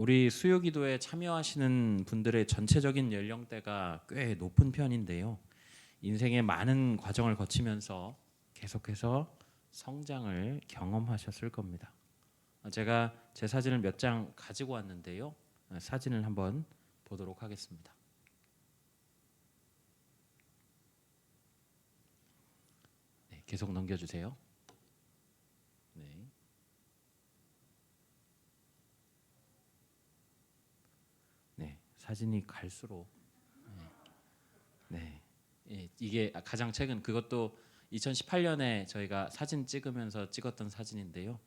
우리 수요기도에 참여하시는 분들의 전체적인 연령대가 꽤 높은 편인데요. 인생의 많은 과정을 거치면서 계속해서 성장을 경험하셨을 겁니다. 제가 제 사진을 몇 장 가지고 왔는데요. 사진을 한번 보도록 하겠습니다. 네, 계속 넘겨주세요. 네, 네, 사진이 갈수록 네, 이게 가장 최근 그것도 2018년에 저희가 사진 찍으면서 찍었던 사진인데요.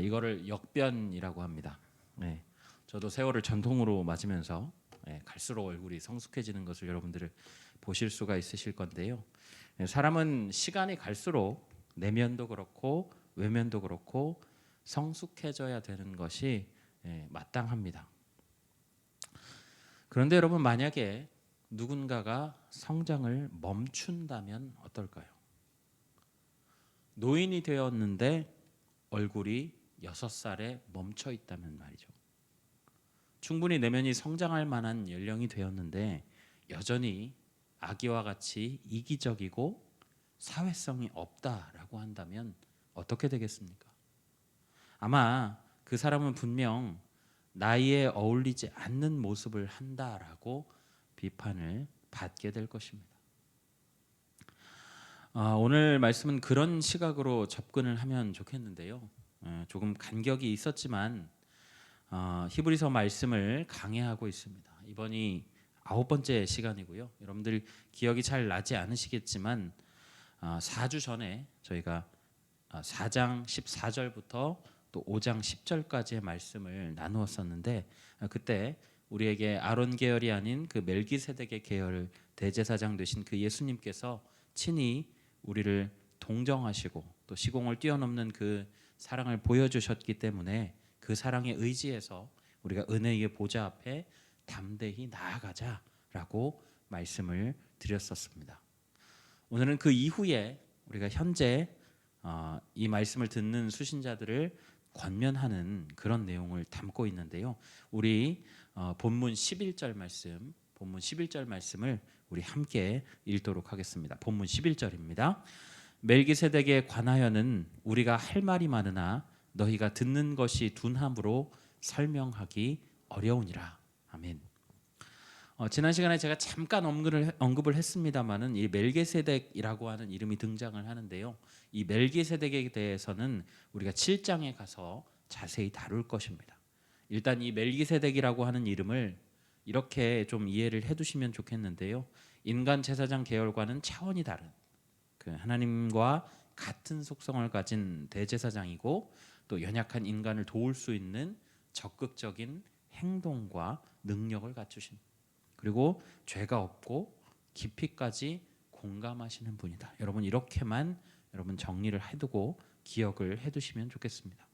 이거를 역변이라고 합니다. 네, 저도 세월을 전통으로 맞으면서 갈수록 얼굴이 성숙해지는 것을 여러분들을 보실 수가 있으실 건데요. 사람은 시간이 갈수록 내면도 그렇고 외면도 그렇고 성숙해져야 되는 것이 마땅합니다. 그런데 여러분 만약에 누군가가 성장을 멈춘다면 어떨까요? 노인이 되었는데 얼굴이 6살에 멈춰 있다면 말이죠. 충분히 내면이 성장할 만한 연령이 되었는데 여전히 아기와 같이 이기적이고 사회성이 없다라고 한다면 어떻게 되겠습니까? 아마 그 사람은 분명 나이에 어울리지 않는 모습을 한다라고 비판을 받게 될 것입니다. 오늘 말씀은 그런 시각으로 접근을 하면 좋겠는데요. 조금 간격이 있었지만 히브리서 말씀을 강해하고 있습니다. 이번이 9번째 시간이고요. 여러분들 기억이 잘 나지 않으시겠지만 4주 전에 저희가 4장 14절부터 또 5장 10절까지의 말씀을 나누었었는데 그때 우리에게 아론 계열이 아닌 그 멜기세덱의 계열 대제사장 되신 그 예수님께서 친히 우리를 동정하시고 또 시공을 뛰어넘는 그 사랑을 보여주셨기 때문에 그 사랑에 의지해서 우리가 은혜의 보좌 앞에 담대히 나아가자라고 말씀을 드렸었습니다. 오늘은 그 이후에 우리가 현재 이 말씀을 듣는 수신자들을 권면하는 그런 내용을 담고 있는데요. 우리 본문 11절 말씀을 우리 함께 읽도록 하겠습니다. 본문 11절입니다. 멜기세덱에 관하여는 우리가 할 말이 많으나 너희가 듣는 것이 둔함으로 설명하기 어려우니라. 아멘. 지난 시간에 제가 잠깐 언급을 했습니다마는 이 멜기세덱이라고 하는 이름이 등장을 하는데요. 이 멜기세덱에 대해서는 우리가 7장에 가서 자세히 다룰 것입니다. 일단 이 멜기세덱이라고 하는 이름을 이렇게 좀 이해를 해두시면 좋겠는데요. 인간 제사장 계열과는 차원이 다른 그 하나님과 같은 속성을 가진 대제사장이고 또 연약한 인간을 도울 수 있는 적극적인 행동과 능력을 갖추신 그리고 죄가 없고 깊이까지 공감하시는 분이다. 여러분 이렇게만 여러분 정리를 해두고 기억을 해두시면 좋겠습니다.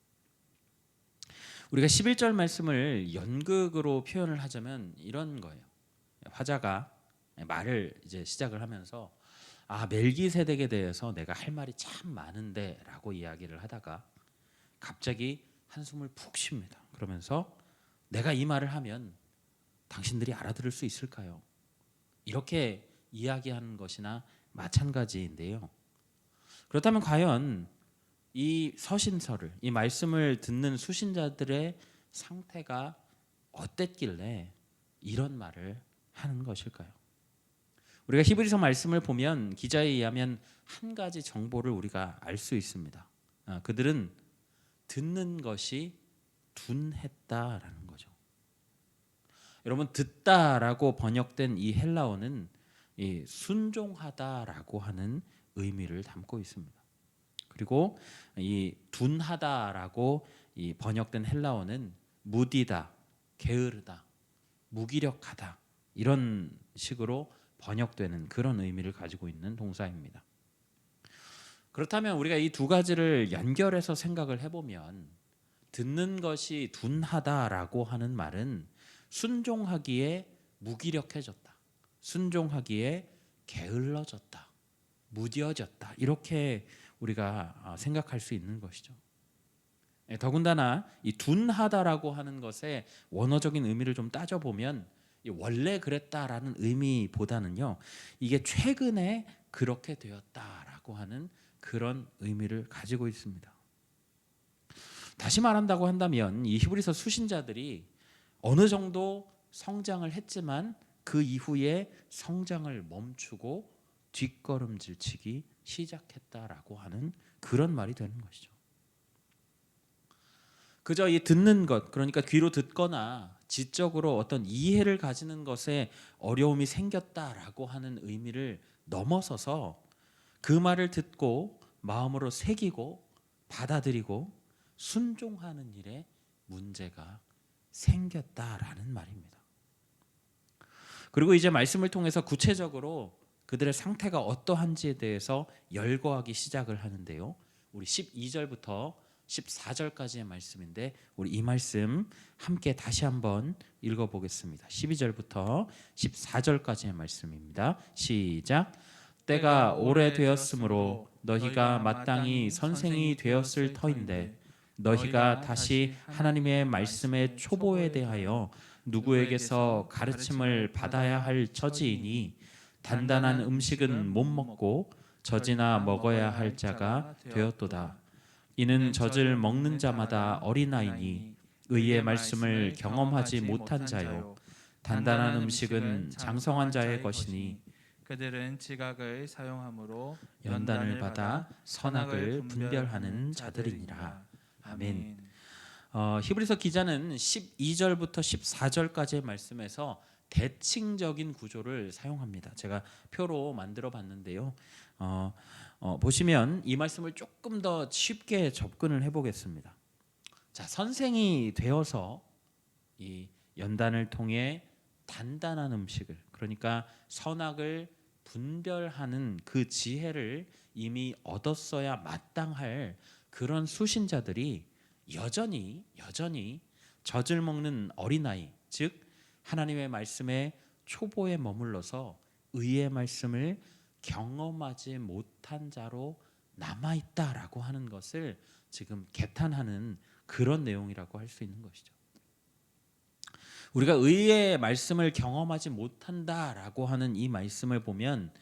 우리가 11절 말씀을 연극으로 표현을 하자면 이런 거예요. 화자가 말을 이제 시작을 하면서 멜기세덱에 대해서 내가 할 말이 참 많은데라고 이야기를 하다가 갑자기 한숨을 푹 쉽니다. 그러면서 내가 이 말을 하면 당신들이 알아들을 수 있을까요? 이렇게 이야기하는 것이나 마찬가지인데요. 그렇다면 과연 이 서신서를 이 말씀을 듣는 수신자들의 상태가 어땠길래 이런 말을 하는 것일까요? 우리가 히브리서 말씀을 보면 기자에 의하면 한 가지 정보를 우리가 알 수 있습니다. 그들은 듣는 것이 둔했다라는 거죠. 여러분 듣다라고 번역된 이 헬라어는 이 순종하다라고 하는 의미를 담고 있습니다. 그리고 이 둔하다라고 이 번역된 헬라어는 무디다, 게으르다, 무기력하다 이런 식으로 번역되는 그런 의미를 가지고 있는 동사입니다. 그렇다면 우리가 이 두 가지를 연결해서 생각을 해보면 듣는 것이 둔하다라고 하는 말은 순종하기에 무기력해졌다. 순종하기에 게을러졌다. 무뎌졌다. 이렇게 우리가 생각할 수 있는 것이죠. 더군다나 이 둔하다라고 하는 것의 원어적인 의미를 좀 따져보면 원래 그랬다라는 의미보다는요, 이게 최근에 그렇게 되었다라고 하는 그런 의미를 가지고 있습니다. 다시 말한다고 한다면 이 히브리서 수신자들이 어느 정도 성장을 했지만 그 이후에 성장을 멈추고 뒷걸음질치기 시작했다라고 하는 그런 말이 되는 것이죠. 그저 이 듣는 것, 그러니까 귀로 듣거나 지적으로 어떤 이해를 가지는 것에 어려움이 생겼다라고 하는 의미를 넘어서서 그 말을 듣고 마음으로 새기고 받아들이고 순종하는 일에 문제가 생겼다라는 말입니다. 그리고 이제 말씀을 통해서 구체적으로 그들의 상태가 어떠한지에 대해서 열거하기 시작을 하는데요. 우리 12절부터 14절까지의 말씀인데 우리 이 말씀 함께 다시 한번 읽어보겠습니다. 12절부터 14절까지의 말씀입니다. 시작. 때가 오래되었으므로 너희가 마땅히 선생이 되었을 터인데 너희가 다시 하나님의 말씀의 초보에 대하여 누구에게서 가르침을 받아야 할 처지이니 단단한 음식은 못 먹고 젖이나 먹어야 할 자가 되었도다. 이는 젖을 먹는 자마다 어린아이니 의의 말씀을 경험하지 못한 자요. 단단한 음식은 장성한 자의 것이니 그들은 지각을 사용함으로 연단을 받아 선악을 분별하는 자들이니라. 아멘. 히브리서 기자는 12절부터 14절까지의 말씀에서 대칭적인 구조를 사용합니다. 제가 표로 만들어 봤는데요. 보시면 이 말씀을 조금 더 쉽게 접근을 해보겠습니다. 자, 선생이 되어서 이 연단을 통해 단단한 음식을, 그러니까 선악을 분별하는 그 지혜를 이미 얻었어야 마땅할 그런 수신자들이 여전히 젖을 먹는 어린아이, 즉 하나님의 말씀의 초보에 머물러서 의의 말씀을 경험하지 못한 자로 남아있다라고 하는 것을 지금 개탄하는 그런 내용이라고 할 수 있는 것이죠. 우리가 의의 말씀을 경험하지 못한다라고 하는 이 말씀을 보면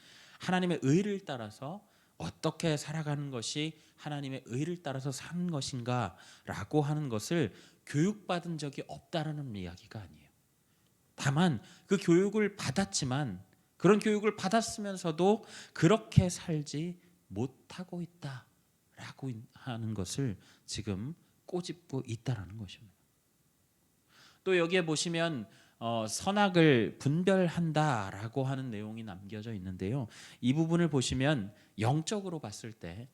하나님의 의를 따라서 어떻게 살아가는 것이 하나님의 의를 따라서 사는 것인가라고 하는 것을 교육받은 적이 없다라는 이야기가 아니에요. 다만 그 교육을 받았지만 그런 교육을 받았으면서도 그렇게 살지 못하고 있다라고 하는 것을 지금 꼬집고 있다라는 것입니다. 또 여기에 보시면 선악을 분별한다라고 하는 내용이 남겨져 있는데요. 이 부분을 보시면 영적으로 봤을 때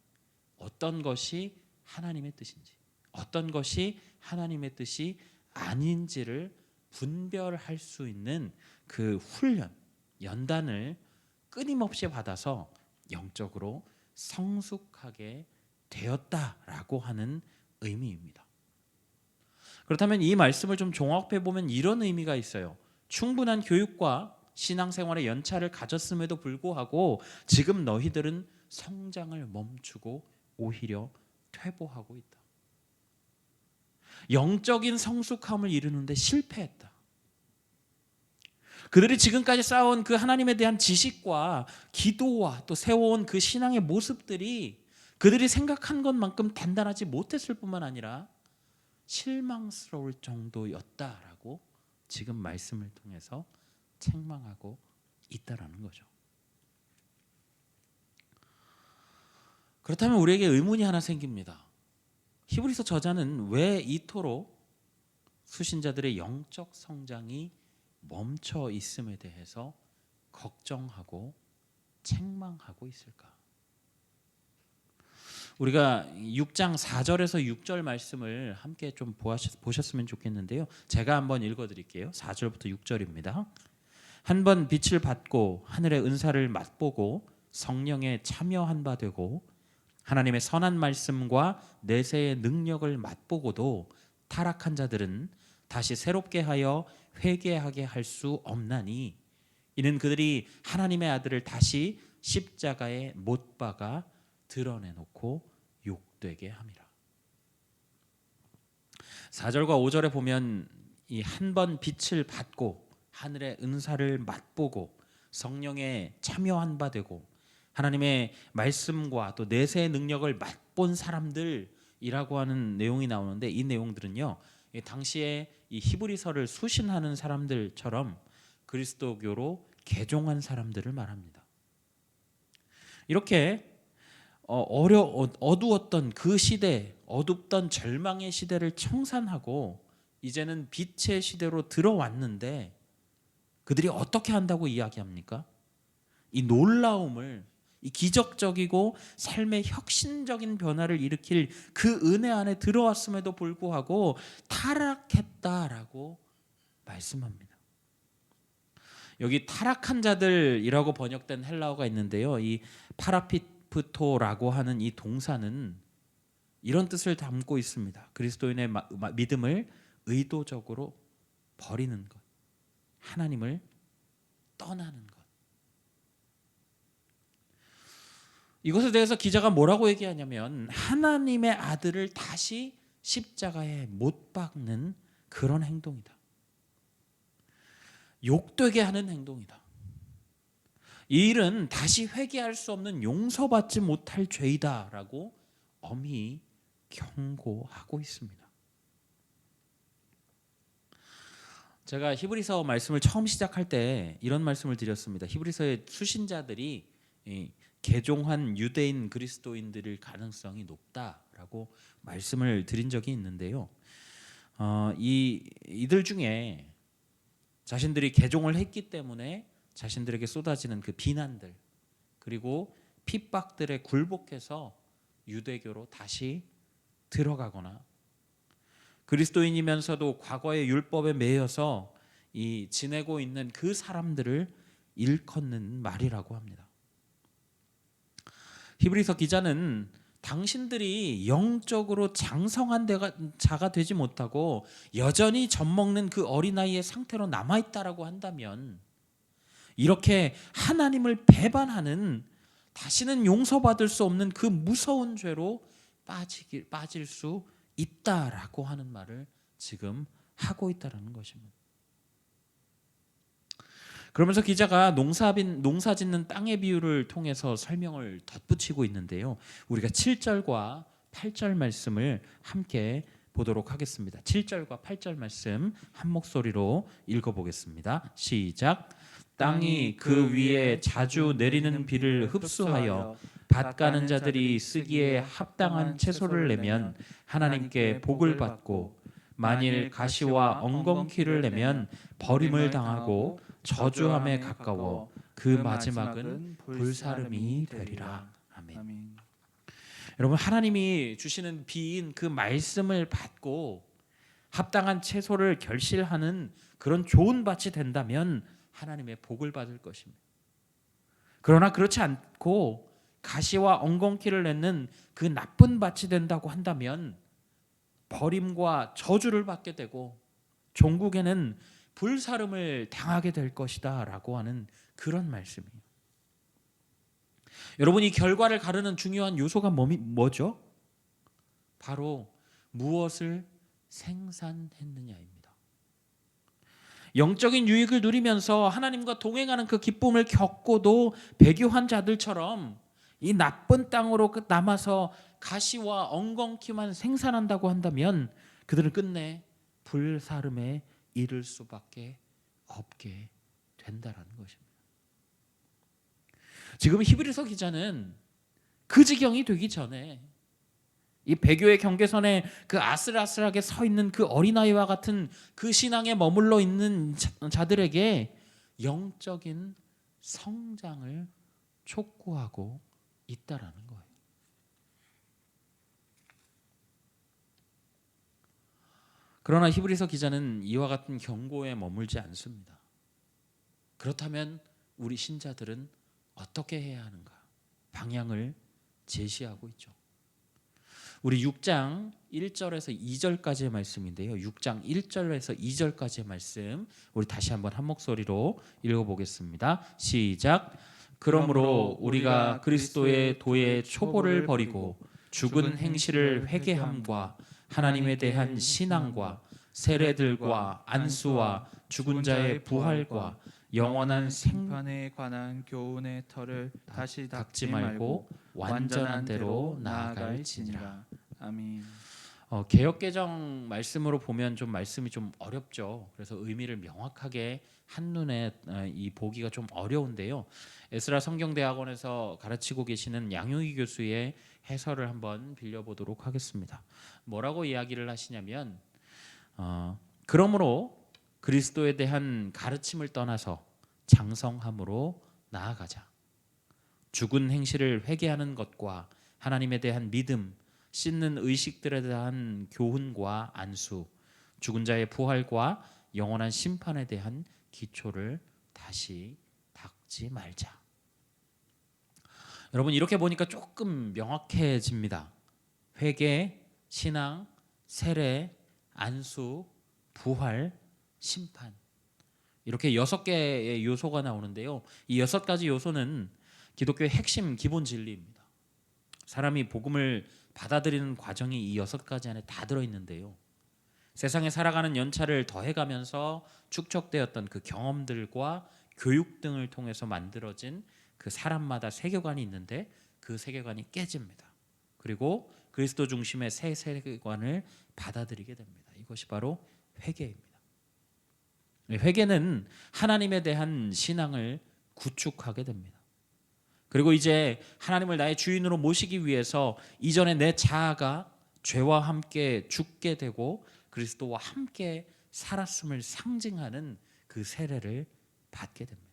어떤 것이 하나님의 뜻인지, 어떤 것이 하나님의 뜻이 아닌지를 분별할 수 있는 그 훈련, 연단을 끊임없이 받아서 영적으로 성숙하게 되었다라고 하는 의미입니다. 그렇다면 이 말씀을 좀 종합해 보면 이런 의미가 있어요. 충분한 교육과 신앙생활의 연차를 가졌음에도 불구하고 지금 너희들은 성장을 멈추고 오히려 퇴보하고 있다. 영적인 성숙함을 이루는데 실패했다. 그들이 지금까지 쌓아온 그 하나님에 대한 지식과 기도와 또 세워온 그 신앙의 모습들이 그들이 생각한 것만큼 단단하지 못했을 뿐만 아니라 실망스러울 정도였다라고 지금 말씀을 통해서 책망하고 있다라는 거죠. 그렇다면 우리에게 의문이 하나 생깁니다. 히브리서 저자는 왜 이토록 수신자들의 영적 성장이 멈춰 있음에 대해서 걱정하고 책망하고 있을까? 우리가 6장 4절에서 6절 말씀을 함께 좀 보셨으면 좋겠는데요. 제가 한번 읽어드릴게요. 4절부터 6절입니다. 한번 빛을 받고 하늘의 은사를 맛보고 성령에 참여한 바 되고 하나님의 선한 말씀과 내세의 능력을 맛보고도 타락한 자들은 다시 새롭게 하여 회개하게 할 수 없나니 이는 그들이 하나님의 아들을 다시 십자가에 못 박아 드러내놓고 욕되게 함이라. 4절과 5절에 보면 이 한 번 빛을 받고 하늘의 은사를 맛보고 성령에 참여한 바 되고 하나님의 말씀과 또 내세의 능력을 맛본 사람들이라고 하는 내용이 나오는데, 이 내용들은요, 당시에 이 히브리서를 수신하는 사람들처럼 그리스도교로 개종한 사람들을 말합니다. 이렇게 어두웠던 그 시대, 어둡던 절망의 시대를 청산하고 이제는 빛의 시대로 들어왔는데, 그들이 어떻게 한다고 이야기합니까? 이 놀라움을, 이 기적적이고 삶의 혁신적인 변화를 일으킬 그 은혜 안에 들어왔음에도 불구하고 타락했다라고 말씀합니다. 여기 타락한 자들이라고 번역된 헬라어가 있는데요, 이 파라피프토라고 하는 이 동사는 이런 뜻을 담고 있습니다. 그리스도인의 믿음을 의도적으로 버리는 것, 하나님을 떠나는 것. 이것에 대해서 기자가 뭐라고 얘기하냐면, 하나님의 아들을 다시 십자가에 못 박는 그런 행동이다. 욕되게 하는 행동이다. 이 일은 다시 회개할 수 없는 용서받지 못할 죄이다라고 엄히 경고하고 있습니다. 제가 히브리서 말씀을 처음 시작할 때 이런 말씀을 드렸습니다. 히브리서의 수신자들이 개종한 유대인 그리스도인들일 가능성이 높다라고 말씀을 드린 적이 있는데요. 이들 중에 자신들이 개종을 했기 때문에 자신들에게 쏟아지는 그 비난들, 그리고 핍박들에 굴복해서 유대교로 다시 들어가거나, 그리스도인이면서도 과거의 율법에 매여서 지내고 있는 그 사람들을 일컫는 말이라고 합니다. 히브리서 기자는 당신들이 영적으로 장성한 자가 되지 못하고 여전히 젖먹는 그 어린아이의 상태로 남아있다라고 한다면, 이렇게 하나님을 배반하는, 다시는 용서받을 수 없는 그 무서운 죄로 빠질 수 있다라고 하는 말을 지금 하고 있다라는 것입니다. 그러면서 기자가 농사 짓는 땅의 비유를 통해서 설명을 덧붙이고 있는데요, 우리가 7절과 8절 말씀을 함께 보도록 하겠습니다. 7절과 8절 말씀 한 목소리로 읽어보겠습니다. 시작. 땅이 그 위에 자주 내리는 비를 흡수하여 밭 가는 자들이 쓰기에 합당한 채소를 내면 하나님께 복을 받고, 만일 가시와 엉겅퀴를 내면 버림을 당하고 저주함에 가까워 그 마지막은 불사름이 되리라. 아멘. 여러분, 하나님이 주시는 비인 그 말씀을 받고 합당한 채소를 결실하는 그런 좋은 밭이 된다면 하나님의 복을 받을 것입니다. 그러나 그렇지 않고 가시와 엉겅퀴를 내는 그 나쁜 밭이 된다고 한다면 버림과 저주를 받게 되고 종국에는 불사름을 당하게 될 것이다 라고 하는 그런 말씀이에요. 여러분, 이 결과를 가르는 중요한 요소가 뭐죠? 바로 무엇을 생산했느냐입니다. 영적인 유익을 누리면서 하나님과 동행하는 그 기쁨을 겪고도 배교한 자들처럼 이 나쁜 땅으로 남아서 가시와 엉겅퀴만 생산한다고 한다면 그들은 끝내 불사름에 이를 수밖에 없게 된다라는 것입니다. 지금 히브리서 기자는 그 지경이 되기 전에 이 배교의 경계선에 그 아슬아슬하게 서 있는 그 어린아이와 같은 그 신앙에 머물러 있는 자들에게 영적인 성장을 촉구하고 있다라는 거예요. 그러나 히브리서 기자는 이와 같은 경고에 머물지 않습니다. 그렇다면 우리 신자들은 어떻게 해야 하는가? 방향을 제시하고 있죠. 우리 6장 1절에서 2절까지의 말씀인데요. 6장 1절에서 2절까지의 말씀 우리 다시 한번 한 목소리로 읽어보겠습니다. 시작. 그러므로 우리가 그리스도의 도의 초보를 버리고 죽은 행실을 회개함과 하나님에 대한 신앙과 세례들과 안수와 죽은 자의 부활과 영원한 심판에 관한 교훈의 털을 다시 닦지 말고 완전한 대로 나아갈지니라. 아멘. 개역개정 말씀으로 보면 좀 말씀이 좀 어렵죠. 그래서 의미를 명확하게 한눈에 이 보기가 좀 어려운데요. 에스라 성경대학원에서 가르치고 계시는 양효기 교수의 해설을 한번 빌려보도록 하겠습니다. 뭐라고 이야기를 하시냐면 그러므로 그리스도에 대한 가르침을 떠나서 장성함으로 나아가자. 죽은 행실을 회개하는 것과 하나님에 대한 믿음, 씻는 의식들에 대한 교훈과 안수, 죽은 자의 부활과 영원한 심판에 대한 기초를 다시 닦지 말자. 여러분 이렇게 보니까 조금 명확해집니다. 회개, 신앙, 세례, 안수, 부활, 심판. 이렇게 6개의 요소가 나오는데요. 이 6가지 요소는 기독교의 핵심 기본 진리입니다. 사람이 복음을 받아들이는 과정이 이 6가지 안에 다 들어있는데요. 세상에 살아가는 연차를 더해가면서 축적되었던 그 경험들과 교육 등을 통해서 만들어진 그 사람마다 세계관이 있는데 그 세계관이 깨집니다. 그리고 그리스도 중심의 새 세계관을 받아들이게 됩니다. 이것이 바로 회개입니다. 회개는 하나님에 대한 신앙을 구축하게 됩니다. 그리고 이제 하나님을 나의 주인으로 모시기 위해서 이전에 내 자아가 죄와 함께 죽게 되고 그리스도와 함께 살았음을 상징하는 그 세례를 받게 됩니다.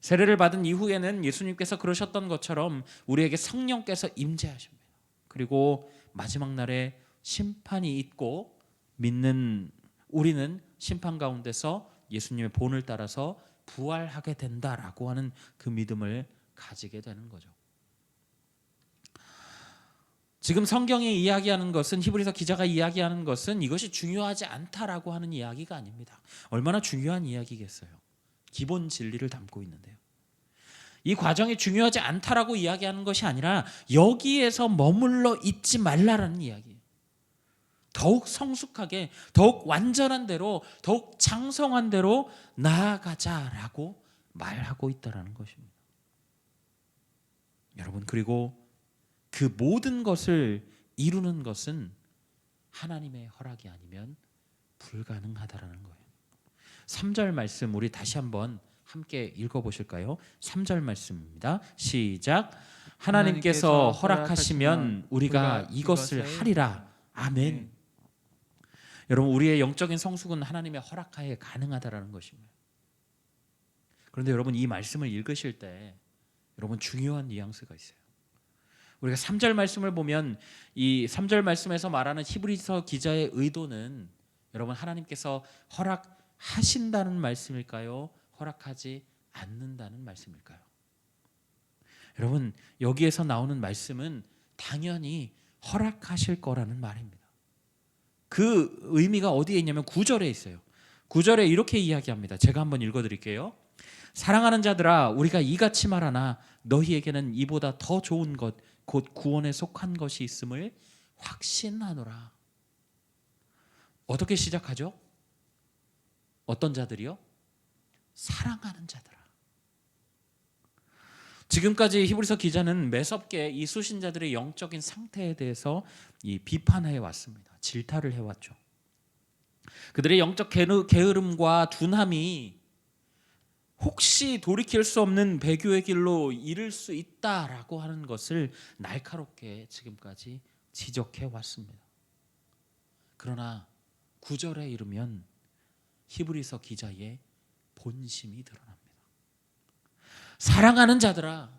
세례를 받은 이후에는 예수님께서 그러셨던 것처럼 우리에게 성령께서 임재하십니다. 그리고 마지막 날에 심판이 있고 믿는 우리는 심판 가운데서 예수님의 본을 따라서 부활하게 된다라고 하는 그 믿음을 가지게 되는 거죠. 지금 성경이 이야기하는 것은, 히브리서 기자가 이야기하는 것은 이것이 중요하지 않다라고 하는 이야기가 아닙니다. 얼마나 중요한 이야기겠어요. 기본 진리를 담고 있는데요. 이 과정이 중요하지 않다라고 이야기하는 것이 아니라 여기에서 머물러 있지 말라라는 이야기예요. 더욱 성숙하게, 더욱 완전한 대로, 더욱 장성한 대로 나아가자라고 말하고 있다라는 것입니다. 여러분, 그리고 그 모든 것을 이루는 것은 하나님의 허락이 아니면 불가능하다라는 거예요. 3절 말씀 우리 다시 한번 함께 읽어보실까요? 3절 말씀입니다. 시작. 하나님께서 허락하시면 우리가 이것을 하리라. 아멘. 여러분, 우리의 영적인 성숙은 하나님의 허락하에 가능하다라는 것입니다. 그런데 여러분, 이 말씀을 읽으실 때 여러분 중요한 뉘앙스가 있어요. 우리가 3절 말씀을 보면 이 3절 말씀에서 말하는 히브리서 기자의 의도는 여러분 하나님께서 허락하신다는 말씀일까요? 허락하지 않는다는 말씀일까요? 여러분, 여기에서 나오는 말씀은 당연히 허락하실 거라는 말입니다. 그 의미가 어디에 있냐면 9절에 있어요. 9절에 이렇게 이야기합니다. 제가 한번 읽어드릴게요. 사랑하는 자들아, 우리가 이같이 말하나 너희에게는 이보다 더 좋은 것 곧 구원에 속한 것이 있음을 확신하노라. 어떻게 시작하죠? 어떤 자들이요? 사랑하는 자들아. 지금까지 히브리서 기자는 매섭게 이 수신자들의 영적인 상태에 대해서 비판해 왔습니다. 질타를 해왔죠. 그들의 영적 게으름과 둔함이 혹시 돌이킬 수 없는 배교의 길로 이를 수 있다라고 하는 것을 날카롭게 지금까지 지적해 왔습니다. 그러나 9절에 이르면 히브리서 기자의 본심이 드러납니다. 사랑하는 자들아.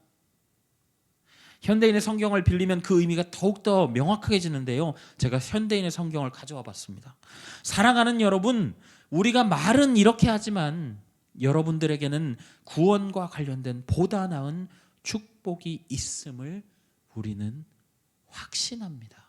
현대인의 성경을 빌리면 그 의미가 더욱더 명확해지는데요. 제가 현대인의 성경을 가져와 봤습니다. 사랑하는 여러분, 우리가 말은 이렇게 하지만 여러분들에게는 구원과 관련된 보다 나은 축복이 있음을 우리는 확신합니다.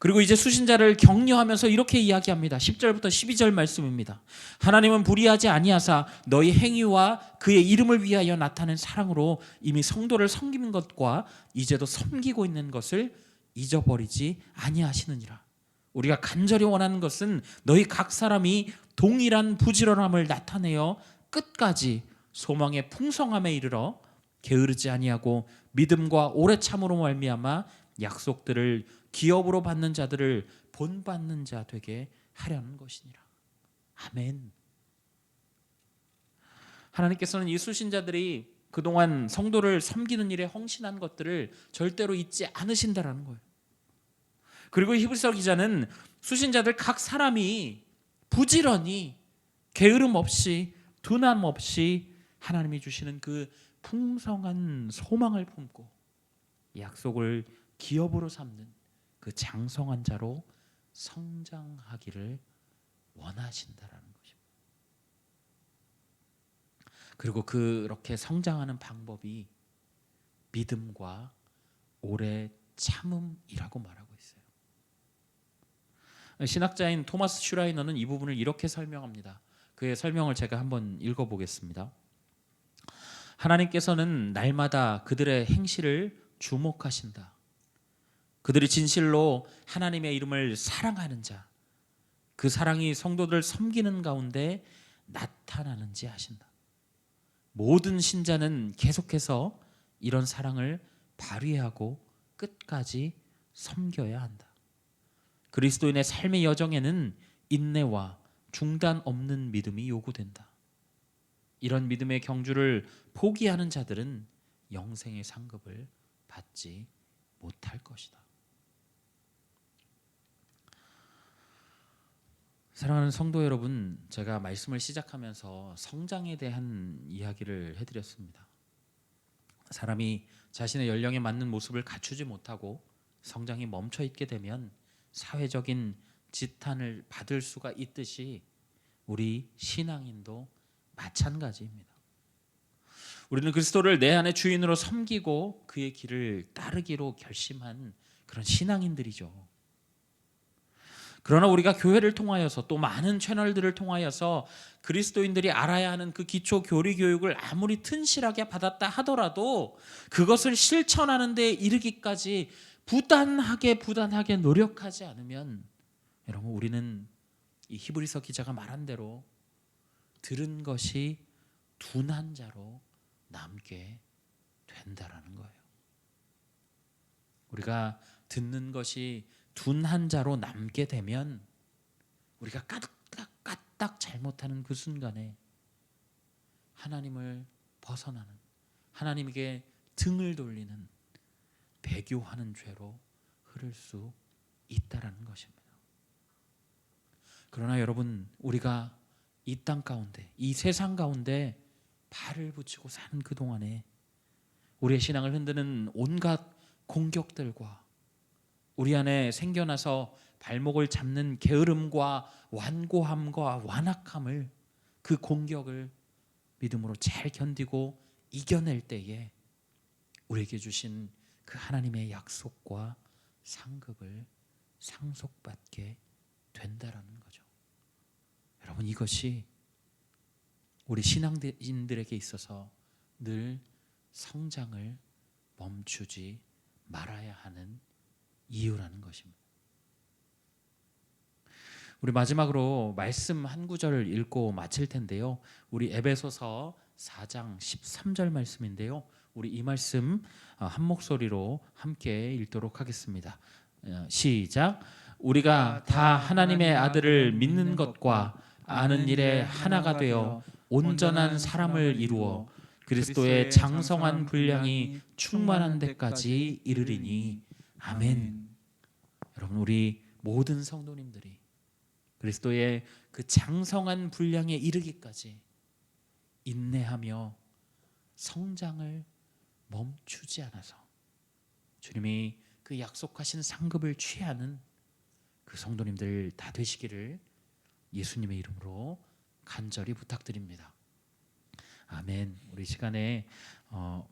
그리고 이제 수신자를 격려하면서 이렇게 이야기합니다. 10절부터 12절 말씀입니다. 하나님은 불의하지 아니하사 너희 행위와 그의 이름을 위하여 나타낸 사랑으로 이미 성도를 섬기는 것과 이제도 섬기고 있는 것을 잊어버리지 아니하시느니라. 우리가 간절히 원하는 것은 너희 각 사람이 동일한 부지런함을 나타내어 끝까지 소망의 풍성함에 이르러 게으르지 아니하고 믿음과 오래 참으로 말미암아 약속들을 기업으로 받는 자들을 본받는 자 되게 하려는 것이니라. 아멘. 하나님께서는 이 수신자들이 그동안 성도를 섬기는 일에 헌신한 것들을 절대로 잊지 않으신다라는 거예요. 그리고 히브리서 기자는 수신자들 각 사람이 부지런히 게으름 없이 둔함 없이 하나님이 주시는 그 풍성한 소망을 품고 약속을 기업으로 삼는 그 장성한 자로 성장하기를 원하신다라는 것입니다. 그리고 그렇게 성장하는 방법이 믿음과 오래 참음이라고 말하고 있어요. 신학자인 토마스 슈라이너는 이 부분을 이렇게 설명합니다. 그의 설명을 제가 한번 읽어보겠습니다. 하나님께서는 날마다 그들의 행실을 주목하신다. 그들이 진실로 하나님의 이름을 사랑하는 자, 그 사랑이 성도들을 섬기는 가운데 나타나는지 아신다. 모든 신자는 계속해서 이런 사랑을 발휘하고 끝까지 섬겨야 한다. 그리스도인의 삶의 여정에는 인내와 중단 없는 믿음이 요구된다. 이런 믿음의 경주를 포기하는 자들은 영생의 상급을 받지 못할 것이다. 사랑하는 성도 여러분, 제가 말씀을 시작하면서 성장에 대한 이야기를 해드렸습니다. 사람이 자신의 연령에 맞는 모습을 갖추지 못하고 성장이 멈춰 있게 되면 사회적인 지탄을 받을 수가 있듯이 우리 신앙인도 마찬가지입니다. 우리는 그리스도를 내 안의 주인으로 섬기고 그의 길을 따르기로 결심한 그런 신앙인들이죠. 그러나 우리가 교회를 통하여서 또 많은 채널들을 통하여서 그리스도인들이 알아야 하는 그 기초 교리 교육을 아무리 튼실하게 받았다 하더라도 그것을 실천하는 데 이르기까지 부단하게 노력하지 않으면 여러분 우리는 이 히브리서 기자가 말한 대로 들은 것이 둔한 자로 남게 된다라는 거예요. 우리가 듣는 것이 둔한 자로 남게 되면 우리가 까딱 잘못하는 그 순간에 하나님을 벗어나는, 하나님에게 등을 돌리는 배교하는 죄로 흐를 수 있다라는 것입니다. 그러나 여러분, 우리가 이 땅 가운데, 이 세상 가운데 발을 붙이고 사는 그 동안에 우리의 신앙을 흔드는 온갖 공격들과 우리 안에 생겨나서 발목을 잡는 게으름과 완고함과 완악함을, 그 공격을 믿음으로 잘 견디고 이겨낼 때에 우리에게 주신 그 하나님의 약속과 상급을 상속받게 된다라는 거죠. 여러분, 이것이 우리 신앙인들에게 있어서 늘 성장을 멈추지 말아야 하는 이유라는 것입니다. 우리 마지막으로 말씀 한 구절을 읽고 마칠 텐데요. 우리 에베소서 4장 13절 말씀인데요. 우리 이 말씀 한 목소리로 함께 읽도록 하겠습니다. 시작. 우리가 다 하나님의 아들을 믿는 것과 아는 일에 하나가 되어 온전한 사람을 이루어 그리스도의 장성한 분량이 충만한 데까지 이르리니 아멘. 여러분, 우리 모든 성도님들이 그리스도의 그 장성한 분량에 이르기까지 인내하며 성장을 멈추지 않아서 주님이 그 약속하신 상급을 취하는 그 성도님들 다 되시기를 예수님의 이름으로 간절히 부탁드립니다. 아멘. 우리 시간에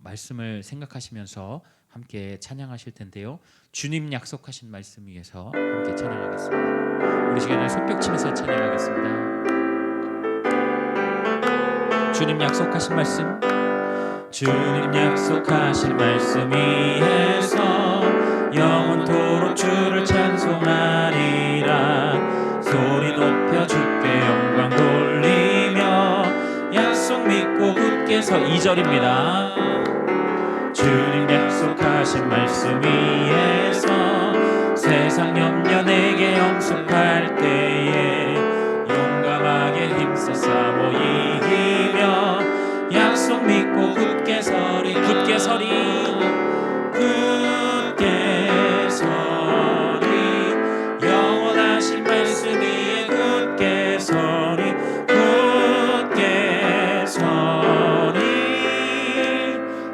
말씀을 생각하시면서 함께 찬양하실 텐데요. 주님 약속하신 말씀 위에서 함께 찬양하겠습니다. 우리 시간에 손뼉치면서 찬양하겠습니다. 주님 약속하신 말씀, 주님 약속하신 말씀 위에서 영원토록 주를 찬송하리라. 소리 높여 주께 영광 돌리며 약속 믿고 굳게 서 2절입니다. 주님 약속하신 말씀 위에서 세상 염려 내게 엄습할 때에 용감하게 힘써 싸워 이기며 약속 믿고 굳게 서리, 굳게 서리, 굳게 서리, 영원하신 말씀 위에 굳게 서리, 굳게 서리,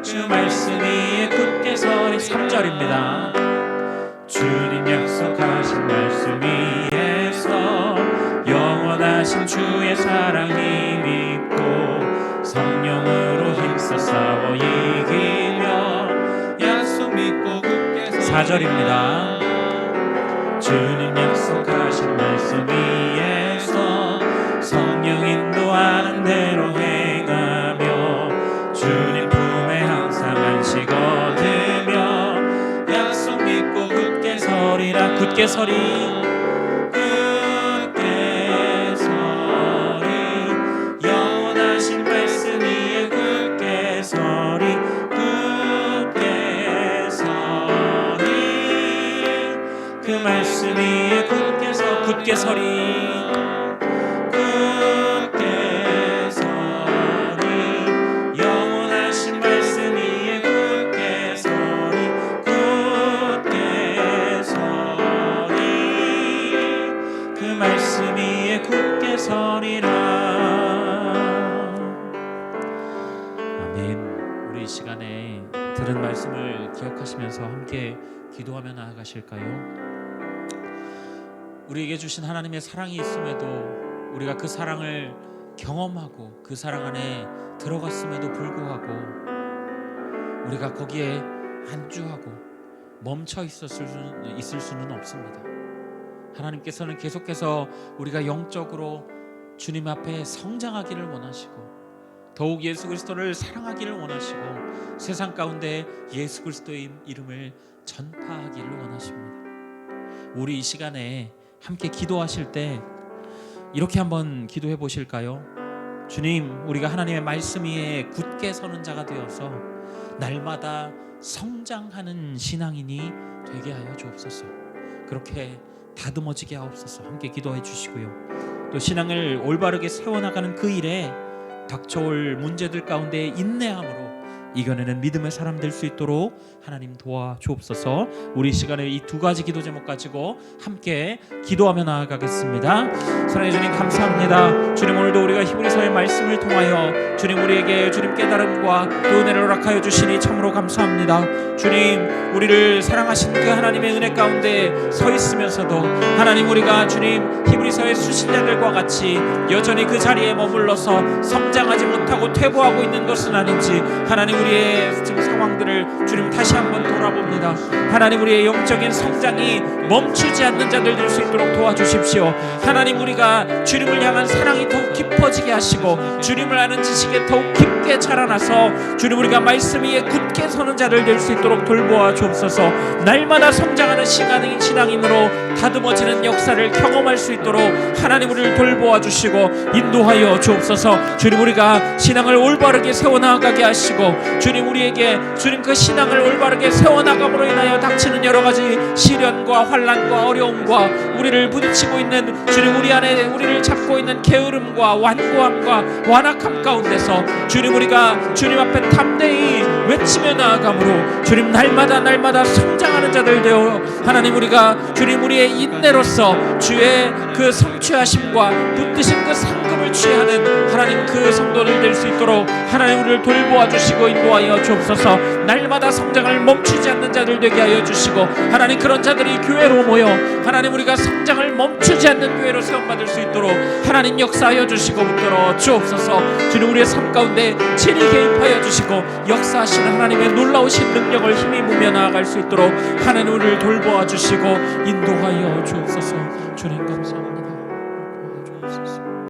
주 말씀 위에 굳게 서리. 3절입니다. 주님 약속하신 말씀 위에서 영원하신 주의 사랑 힘입고 성령으로 힘써 싸워 이기며 약속 믿고 굳게 서리. 4절입니다. 주님 약속하신 말씀 위에서 성령 인도하는 대로 행하며 주님 품에 항상 안식 얻으며 약속 믿고 굳게 서리라. 굳게 서리, 굳게 서리, 영원하신 말씀 위에 굳게 서리, 굳게 서리, 그 말씀 위에 굳게 서, 굳게 서리, 굳게 서리, 영원하신 말씀 위에 굳게 서리, 굳게 서리, 그 말씀 위에 굳게 서리라. 아멘. 우리 이 시간에 들은 말씀을 기억하시면서 함께 기도하며 나아가실까요? 우리에게 주신 하나님의 사랑이 있음에도 우리가 그 사랑을 경험하고 그 사랑 안에 들어갔음에도 불구하고 우리가 거기에 안주하고 멈춰 있을 수는 없습니다. 하나님께서는 계속해서 우리가 영적으로 주님 앞에 성장하기를 원하시고 더욱 예수 그리스도를 사랑하기를 원하시고 세상 가운데 예수 그리스도의 이름을 전파하기를 원하십니다. 우리 이 시간에 함께 기도하실 때 이렇게 한번 기도해 보실까요? 주님, 우리가 하나님의 말씀 위에 굳게 서는 자가 되어서 날마다 성장하는 신앙인이 되게 하여 주옵소서. 그렇게 다듬어지게 하옵소서. 함께 기도해 주시고요. 또 신앙을 올바르게 세워나가는 그 일에 닥쳐올 문제들 가운데 인내함으로 이겨내는 믿음의 사람 될 수 있도록 하나님 도와주옵소서. 우리 시간에 이 두 가지 기도 제목 가지고 함께 기도하며 나아가겠습니다. 사랑해 주님 감사합니다. 주님, 오늘도 우리가 히브리서의 말씀을 통하여 주님 우리에게 주님 깨달음과 또 은혜를 허락하여 주시니 참으로 감사합니다. 주님, 우리를 사랑하신 그 하나님의 은혜 가운데 서 있으면서도 하나님, 우리가 주님 히브리서의 수신자들과 같이 여전히 그 자리에 머물러서 성장하지 못하고 퇴보하고 있는 것은 아닌지 하나님, 우리의 지금 상황들을 주님 다시 한번 돌아봅니다. 하나님, 우리의 영적인 성장이 멈추지 않는 자들 될 수 있도록 도와주십시오. 하나님, 우리가 주님을 향한 사랑이 더욱 깊어지게 하시고 주님을 아는 지식에 더욱 깊게 자라나서 주님, 우리가 말씀 위에 굳게 서는 자들 될 수 있도록 돌보아 주옵소서. 날마다 성장하는 신앙인으로 다듬어지는 역사를 경험할 수 있도록 하나님, 우리를 돌보아 주시고 인도하여 주옵소서. 주님, 우리가 신앙을 올바르게 세워나가게 하시고 주님, 우리에게 주님 그 신앙을 올바르게 세워나감으로 인하여 닥치는 여러 가지 시련과 환난과 어려움과 우리를 부딪히고 있는 주님, 우리 안에 우리를 잡고 있는 게으름과 완고함과 완악함 가운데서 주님, 우리가 주님 앞에 담대히 외치며 나아감으로 주님 날마다 성장하는 성취하는 자들 되어 하나님 우리가 주님 우리의 인내로서 주의 그 성취하심과 붙드신 그 상급을 취하는 하나님 그 성도들 될 수 있도록 하나님 우리를 돌보아 주시고 인도하여 주옵소서. 날마다 성장을 멈추지 않는 자들 되게 하여 주시고 하나님 그런 자들이 교회로 모여 하나님 우리가 성장을 멈추지 않는 교회로 세움받을 수 있도록 하나님 역사하여 주시고 붙들어 주옵소서. 주님 우리의 삶 가운데 친히 개입하여 주시고 역사하시는 하나님의 놀라우신 능력을 힘입으며 나아갈 수 있도록 하나님 우리를 돌보아 주시고 인도하여 주옵소서. 주님 감사합니다.